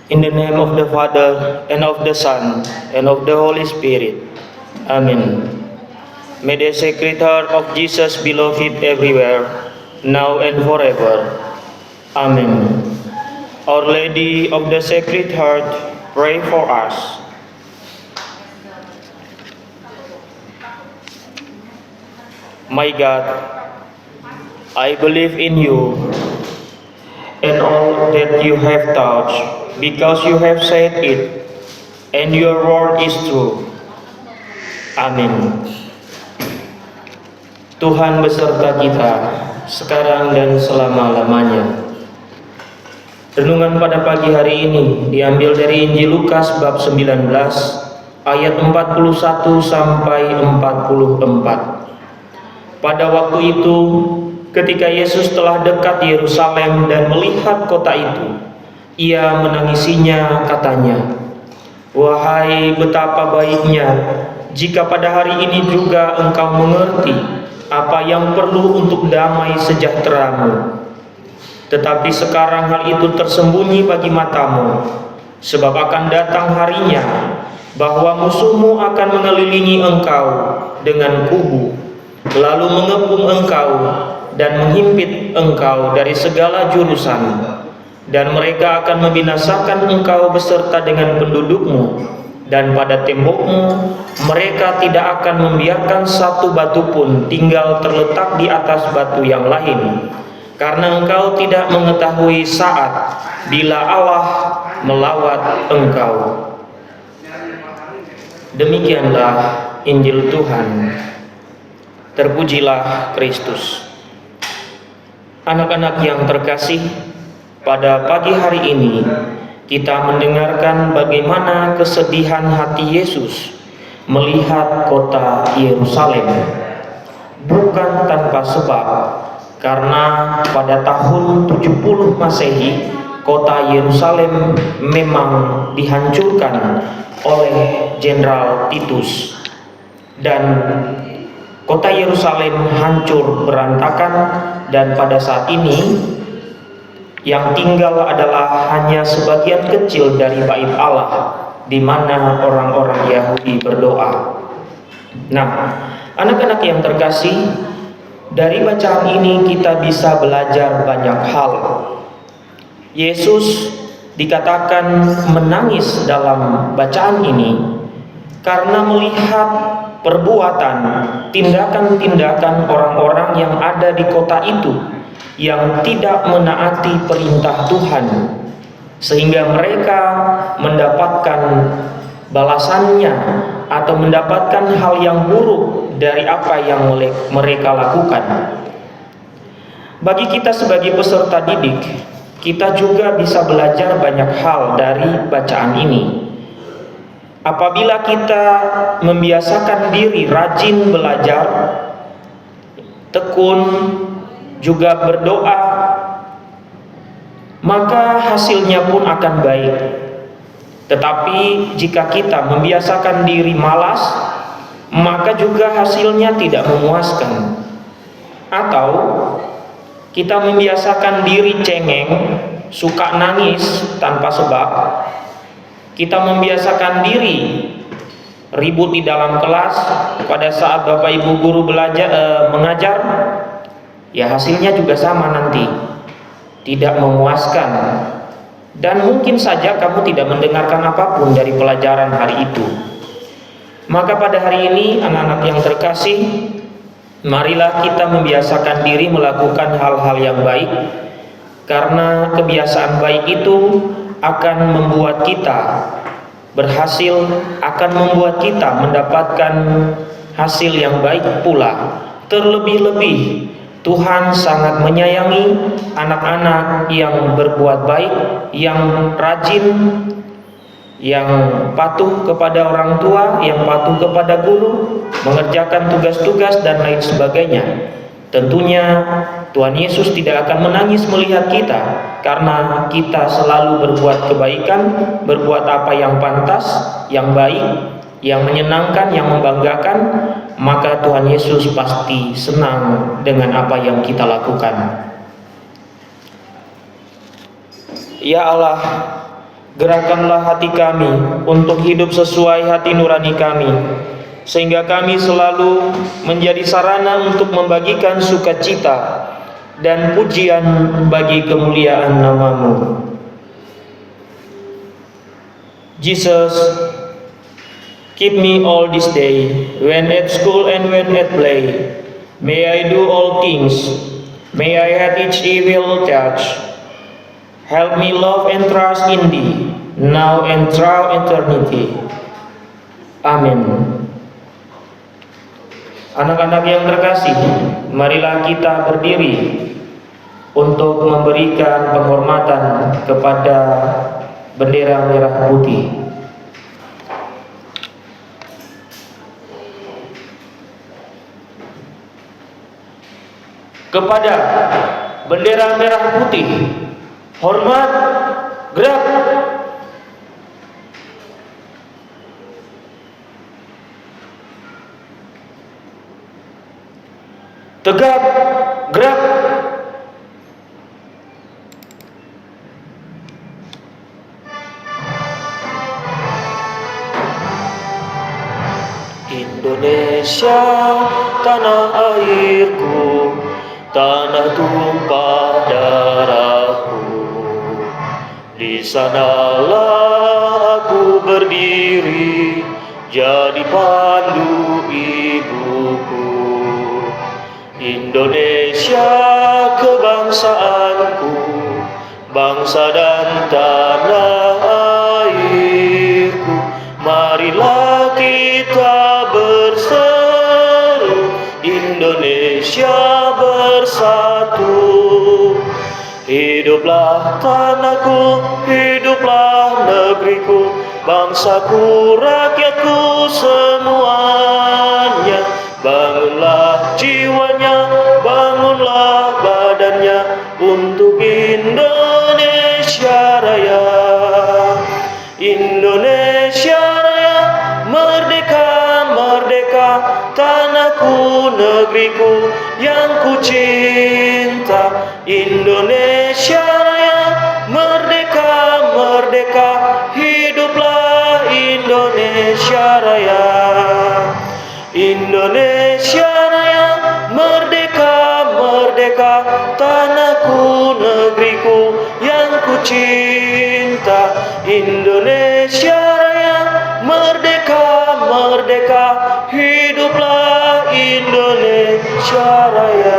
In the name of the Father, and of the Son, and of the Holy Spirit. Amen. May the Sacred Heart of Jesus be loved everywhere, now and forever. Amen. Our Lady of the Sacred Heart, pray for us. My God, I believe in you and all that you have taught, because you have said it, and your word is true. Amin. Tuhan beserta kita, sekarang dan selama-lamanya. Renungan pada pagi hari ini diambil dari Injil Lukas bab 19 ayat 41 sampai 44. Pada waktu itu, ketika Yesus telah dekat Yerusalem dan melihat kota itu, ia menangisinya, katanya, "Wahai, betapa baiknya jika pada hari ini juga engkau mengerti apa yang perlu untuk damai sejahteramu. Tetapi sekarang hal itu tersembunyi bagi matamu, sebab akan datang harinya bahwa musuhmu akan mengelilingi engkau dengan kubu, lalu mengepung engkau dan menghimpit engkau dari segala jurusan, dan mereka akan membinasakan engkau beserta dengan pendudukmu, dan pada tembokmu mereka tidak akan membiarkan satu batu pun tinggal terletak di atas batu yang lain, karena engkau tidak mengetahui saat bila Allah melawat engkau." Demikianlah Injil Tuhan. Terpujilah Kristus. Anak-anak yang terkasih, pada pagi hari ini kita mendengarkan bagaimana kesedihan hati Yesus melihat kota Yerusalem. Bukan tanpa sebab, karena pada tahun 70 Masehi kota Yerusalem memang dihancurkan oleh Jenderal Titus, dan kota Yerusalem hancur berantakan, dan pada saat ini yang tinggal adalah hanya sebagian kecil dari bait Allah di mana orang-orang Yahudi berdoa. Nah, anak-anak yang terkasih, dari bacaan ini kita bisa belajar banyak hal. Yesus dikatakan menangis dalam bacaan ini karena melihat perbuatan, tindakan-tindakan orang-orang yang ada di kota itu yang tidak menaati perintah Tuhan, sehingga mereka mendapatkan balasannya atau mendapatkan hal yang buruk dari apa yang mereka lakukan. Bagi kita sebagai peserta didik, kita juga bisa belajar banyak hal dari bacaan ini. Apabila kita membiasakan diri rajin belajar, tekun, juga berdoa, maka hasilnya pun akan baik. Tetapi jika kita membiasakan diri malas, maka juga hasilnya tidak memuaskan. Atau kita membiasakan diri cengeng, suka nangis tanpa sebab, kita membiasakan diri ribut di dalam kelas pada saat Bapak Ibu guru mengajar, ya hasilnya juga sama nanti, tidak memuaskan. Dan mungkin saja kamu tidak mendengarkan apapun dari pelajaran hari itu. Maka pada hari ini, anak-anak yang terkasih, marilah kita membiasakan diri melakukan hal-hal yang baik, karena kebiasaan baik itu akan membuat kita berhasil, akan membuat kita mendapatkan hasil yang baik pula. Terlebih-lebih Tuhan sangat menyayangi anak-anak yang berbuat baik, yang rajin, yang patuh kepada orang tua, yang patuh kepada guru, mengerjakan tugas-tugas dan lain sebagainya. Tentunya Tuhan Yesus tidak akan menangis melihat kita, karena kita selalu berbuat kebaikan, berbuat apa yang pantas, yang baik, yang menyenangkan, yang membanggakan. Maka Tuhan Yesus pasti senang dengan apa yang kita lakukan. Ya Allah, Gerakkanlah hati kami untuk hidup sesuai hati nurani kami, sehingga kami selalu menjadi sarana untuk membagikan sukacita dan pujian bagi kemuliaan nama-Mu. Jesus, keep me all this day, when at school and when at play. May I do all things, may I hate each evil touch. Help me love and trust in Thee, now and throughout eternity. Amin. Anak-anak yang terkasih, marilah kita berdiri untuk memberikan penghormatan kepada bendera merah putih. Kepada bendera merah putih, hormat, gerak. Tegap, gerak. Indonesia, tanah airku, tanah tumpah darahku. Di sanalah aku berdiri, jadi pandu ibuku. Indonesia kebangsaanku, bangsa dan tanah airku. Marilah kita berseru, Indonesia bersatu. Hiduplah tanahku, hiduplah negeriku, bangsaku, rakyatku semuanya. Bangunlah jiwanya, bangunlah badannya untuk Indonesia Raya. Indonesia Raya, merdeka, merdeka, tanahku, negeriku yang ku cinta. Indonesia Raya, merdeka, merdeka, hiduplah Indonesia Raya. Indonesia Raya, merdeka, merdeka, tanahku, negeriku yang ku cinta. Indonesia Raya, merdeka, merdeka, hiduplah Indonesia Raya.